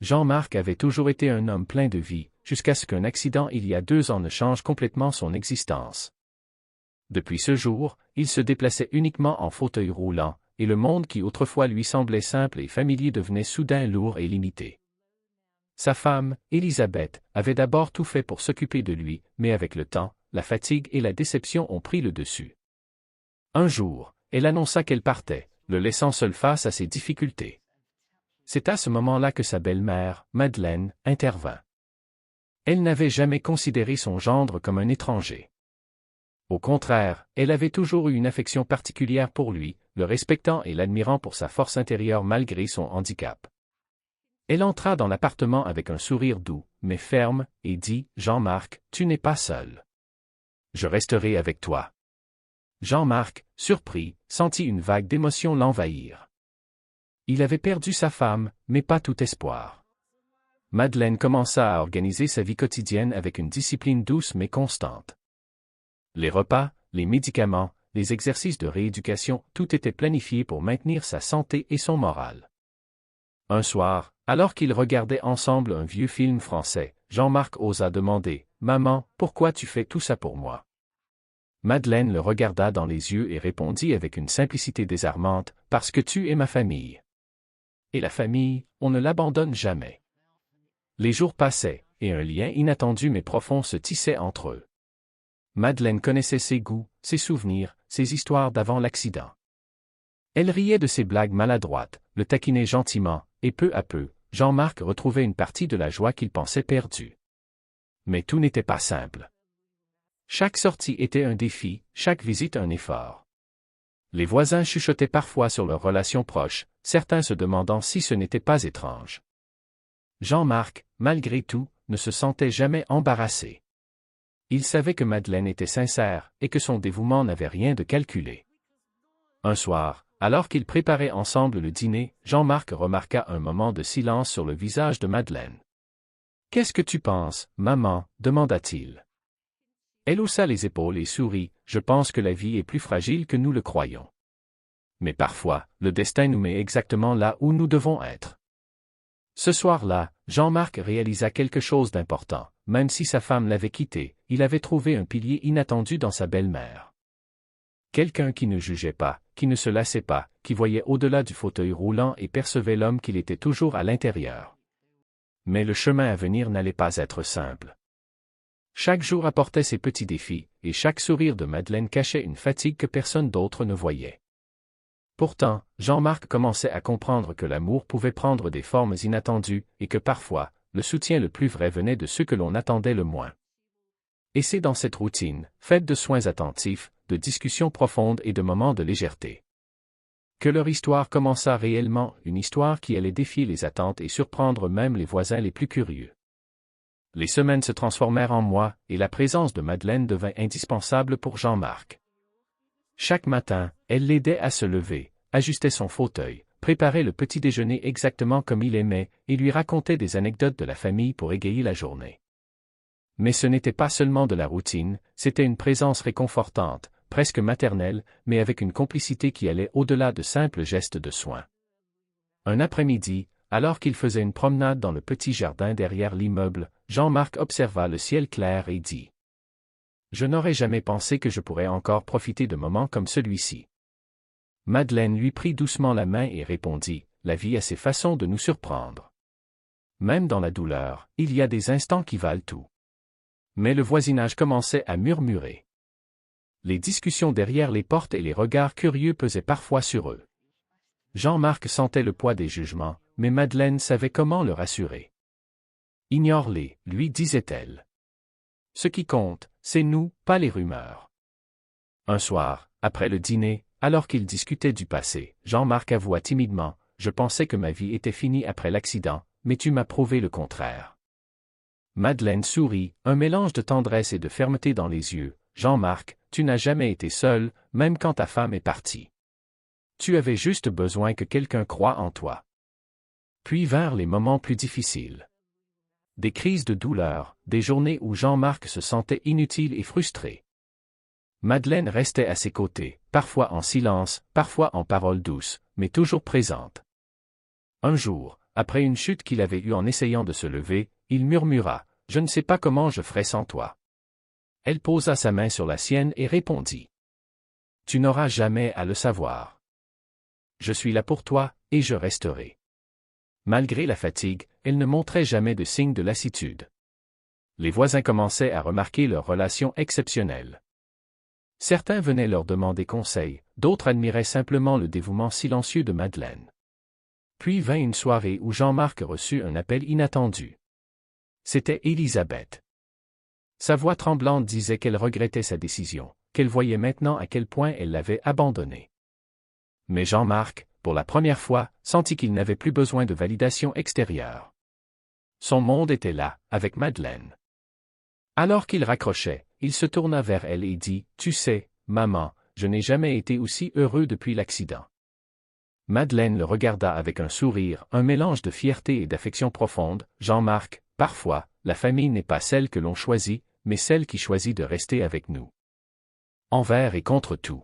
Jean-Marc avait toujours été un homme plein de vie, jusqu'à ce qu'un accident il y a 2 ans ne change complètement son existence. Depuis ce jour, il se déplaçait uniquement en fauteuil roulant, et le monde qui autrefois lui semblait simple et familier devenait soudain lourd et limité. Sa femme, Élisabeth, avait d'abord tout fait pour s'occuper de lui, mais avec le temps, la fatigue et la déception ont pris le dessus. Un jour, elle annonça qu'elle partait, le laissant seul face à ses difficultés. C'est à ce moment-là que sa belle-mère, Madeleine, intervint. Elle n'avait jamais considéré son gendre comme un étranger. Au contraire, elle avait toujours eu une affection particulière pour lui, le respectant et l'admirant pour sa force intérieure malgré son handicap. Elle entra dans l'appartement avec un sourire doux, mais ferme, et dit « Jean-Marc, tu n'es pas seul. Je resterai avec toi. » Jean-Marc, surpris, sentit une vague d'émotion l'envahir. Il avait perdu sa femme, mais pas tout espoir. Madeleine commença à organiser sa vie quotidienne avec une discipline douce mais constante. Les repas, les médicaments, les exercices de rééducation, tout était planifié pour maintenir sa santé et son moral. Un soir, alors qu'ils regardaient ensemble un vieux film français, Jean-Marc osa demander « Maman, pourquoi tu fais tout ça pour moi ?» Madeleine le regarda dans les yeux et répondit avec une simplicité désarmante « Parce que tu es ma famille. » Et la famille, on ne l'abandonne jamais. Les jours passaient, et un lien inattendu mais profond se tissait entre eux. Madeleine connaissait ses goûts, ses souvenirs, ses histoires d'avant l'accident. Elle riait de ses blagues maladroites, le taquinait gentiment, et peu à peu, Jean-Marc retrouvait une partie de la joie qu'il pensait perdue. Mais tout n'était pas simple. Chaque sortie était un défi, chaque visite un effort. Les voisins chuchotaient parfois sur leurs relations proches, certains se demandant si ce n'était pas étrange. Jean-Marc, malgré tout, ne se sentait jamais embarrassé. Il savait que Madeleine était sincère, et que son dévouement n'avait rien de calculé. Un soir, alors qu'ils préparaient ensemble le dîner, Jean-Marc remarqua un moment de silence sur le visage de Madeleine. « Qu'est-ce que tu penses, maman ?» demanda-t-il. Elle haussa les épaules et sourit, « Je pense que la vie est plus fragile que nous le croyons. Mais parfois, le destin nous met exactement là où nous devons être. » Ce soir-là, Jean-Marc réalisa quelque chose d'important. Même si sa femme l'avait quitté, il avait trouvé un pilier inattendu dans sa belle-mère. Quelqu'un qui ne jugeait pas, qui ne se lassait pas, qui voyait au-delà du fauteuil roulant et percevait l'homme qu'il était toujours à l'intérieur. Mais le chemin à venir n'allait pas être simple. Chaque jour apportait ses petits défis, et chaque sourire de Madeleine cachait une fatigue que personne d'autre ne voyait. Pourtant, Jean-Marc commençait à comprendre que l'amour pouvait prendre des formes inattendues, et que parfois, le soutien le plus vrai venait de ceux que l'on attendait le moins. Et c'est dans cette routine, faite de soins attentifs, de discussions profondes et de moments de légèreté, que leur histoire commença réellement, une histoire qui allait défier les attentes et surprendre même les voisins les plus curieux. Les semaines se transformèrent en mois, et la présence de Madeleine devint indispensable pour Jean-Marc. Chaque matin, elle l'aidait à se lever, ajustait son fauteuil, préparait le petit déjeuner exactement comme il aimait, et lui racontait des anecdotes de la famille pour égayer la journée. Mais ce n'était pas seulement de la routine, c'était une présence réconfortante, presque maternelle, mais avec une complicité qui allait au-delà de simples gestes de soin. Un après-midi, alors qu'il faisait une promenade dans le petit jardin derrière l'immeuble, Jean-Marc observa le ciel clair et dit « Je n'aurais jamais pensé que je pourrais encore profiter de moments comme celui-ci. » Madeleine lui prit doucement la main et répondit « La vie a ses façons de nous surprendre. Même dans la douleur, il y a des instants qui valent tout. » Mais le voisinage commençait à murmurer. Les discussions derrière les portes et les regards curieux pesaient parfois sur eux. Jean-Marc sentait le poids des jugements, mais Madeleine savait comment le rassurer. « Ignore-les, lui disait-elle. Ce qui compte, c'est nous, pas les rumeurs. » Un soir, après le dîner, alors qu'ils discutaient du passé, Jean-Marc avoua timidement « Je pensais que ma vie était finie après l'accident, mais tu m'as prouvé le contraire. » Madeleine sourit, un mélange de tendresse et de fermeté dans les yeux. « Jean-Marc, tu n'as jamais été seul, même quand ta femme est partie. Tu avais juste besoin que quelqu'un croie en toi. » Puis vinrent les moments plus difficiles. Des crises de douleur, des journées où Jean-Marc se sentait inutile et frustré. Madeleine restait à ses côtés, parfois en silence, parfois en paroles douces, mais toujours présente. Un jour, après une chute qu'il avait eue en essayant de se lever, il murmura « Je ne sais pas comment je ferai sans toi. » Elle posa sa main sur la sienne et répondit « Tu n'auras jamais à le savoir. Je suis là pour toi, et je resterai. » Malgré la fatigue, elle ne montrait jamais de signe de lassitude. Les voisins commençaient à remarquer leur relation exceptionnelle. Certains venaient leur demander conseil, d'autres admiraient simplement le dévouement silencieux de Madeleine. Puis vint une soirée où Jean-Marc reçut un appel inattendu. C'était Élisabeth. Sa voix tremblante disait qu'elle regrettait sa décision, qu'elle voyait maintenant à quel point elle l'avait abandonnée. Mais Jean-Marc, pour la première fois, sentit qu'il n'avait plus besoin de validation extérieure. Son monde était là, avec Madeleine. Alors qu'il raccrochait, il se tourna vers elle et dit « Tu sais, maman, je n'ai jamais été aussi heureux depuis l'accident. » Madeleine le regarda avec un sourire, un mélange de fierté et d'affection profonde. « Jean-Marc, parfois, la famille n'est pas celle que l'on choisit, mais celle qui choisit de rester avec nous. Envers et contre tout. »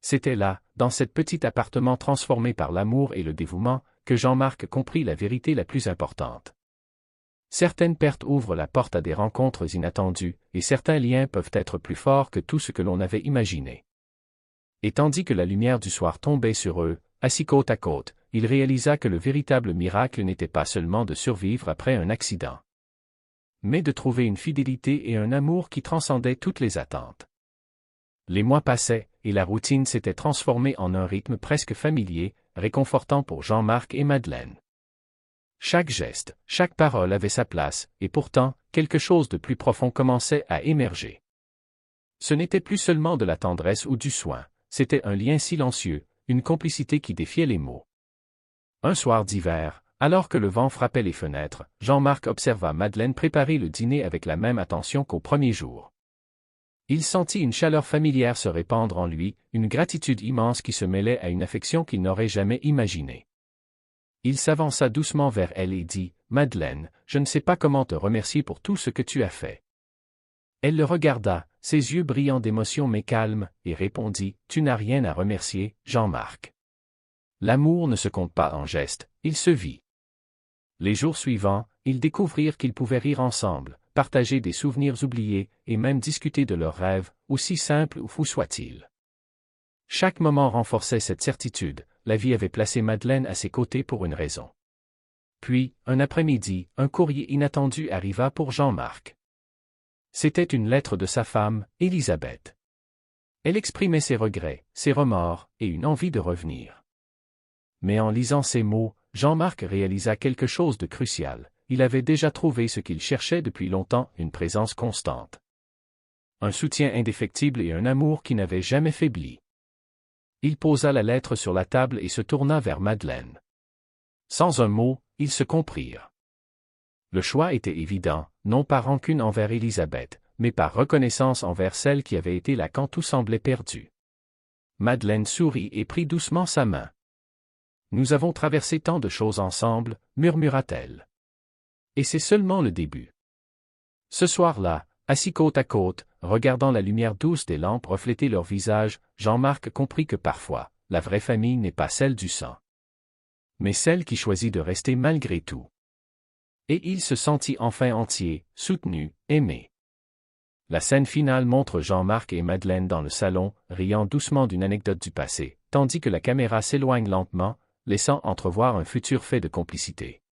C'était là, dans cet petit appartement transformé par l'amour et le dévouement, que Jean-Marc comprit la vérité la plus importante. Certaines pertes ouvrent la porte à des rencontres inattendues, et certains liens peuvent être plus forts que tout ce que l'on avait imaginé. Et tandis que la lumière du soir tombait sur eux, assis côte à côte, il réalisa que le véritable miracle n'était pas seulement de survivre après un accident, mais de trouver une fidélité et un amour qui transcendaient toutes les attentes. Les mois passaient, et la routine s'était transformée en un rythme presque familier, réconfortant pour Jean-Marc et Madeleine. Chaque geste, chaque parole avait sa place, et pourtant, quelque chose de plus profond commençait à émerger. Ce n'était plus seulement de la tendresse ou du soin, c'était un lien silencieux, une complicité qui défiait les mots. Un soir d'hiver, alors que le vent frappait les fenêtres, Jean-Marc observa Madeleine préparer le dîner avec la même attention qu'au premier jour. Il sentit une chaleur familière se répandre en lui, une gratitude immense qui se mêlait à une affection qu'il n'aurait jamais imaginée. Il s'avança doucement vers elle et dit « Madeleine, je ne sais pas comment te remercier pour tout ce que tu as fait. » Elle le regarda, ses yeux brillants d'émotion mais calmes, et répondit « Tu n'as rien à remercier, Jean-Marc. L'amour ne se compte pas en gestes, il se vit. » Les jours suivants, ils découvrirent qu'ils pouvaient rire ensemble, partager des souvenirs oubliés, et même discuter de leurs rêves, aussi simples ou fous soient-ils. Chaque moment renforçait cette certitude, la vie avait placé Madeleine à ses côtés pour une raison. Puis, un après-midi, un courrier inattendu arriva pour Jean-Marc. C'était une lettre de sa femme, Élisabeth. Elle exprimait ses regrets, ses remords, et une envie de revenir. Mais en lisant ces mots, Jean-Marc réalisa quelque chose de crucial. Il avait déjà trouvé ce qu'il cherchait depuis longtemps, une présence constante. Un soutien indéfectible et un amour qui n'avait jamais faibli. Il posa la lettre sur la table et se tourna vers Madeleine. Sans un mot, ils se comprirent. Le choix était évident, non par rancune envers Élisabeth, mais par reconnaissance envers celle qui avait été là quand tout semblait perdu. Madeleine sourit et prit doucement sa main. « Nous avons traversé tant de choses ensemble, » murmura-t-elle. Et c'est seulement le début. Ce soir-là, assis côte à côte, regardant la lumière douce des lampes refléter leurs visages, Jean-Marc comprit que parfois, la vraie famille n'est pas celle du sang, mais celle qui choisit de rester malgré tout. Et il se sentit enfin entier, soutenu, aimé. La scène finale montre Jean-Marc et Madeleine dans le salon, riant doucement d'une anecdote du passé, tandis que la caméra s'éloigne lentement, laissant entrevoir un futur fait de complicité,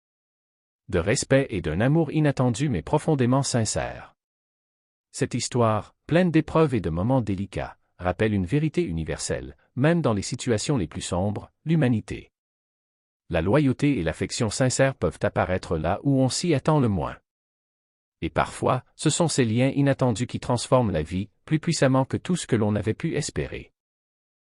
de respect et d'un amour inattendu mais profondément sincère. Cette histoire, pleine d'épreuves et de moments délicats, rappelle une vérité universelle, même dans les situations les plus sombres, l'humanité. La loyauté et l'affection sincère peuvent apparaître là où on s'y attend le moins. Et parfois, ce sont ces liens inattendus qui transforment la vie, plus puissamment que tout ce que l'on avait pu espérer.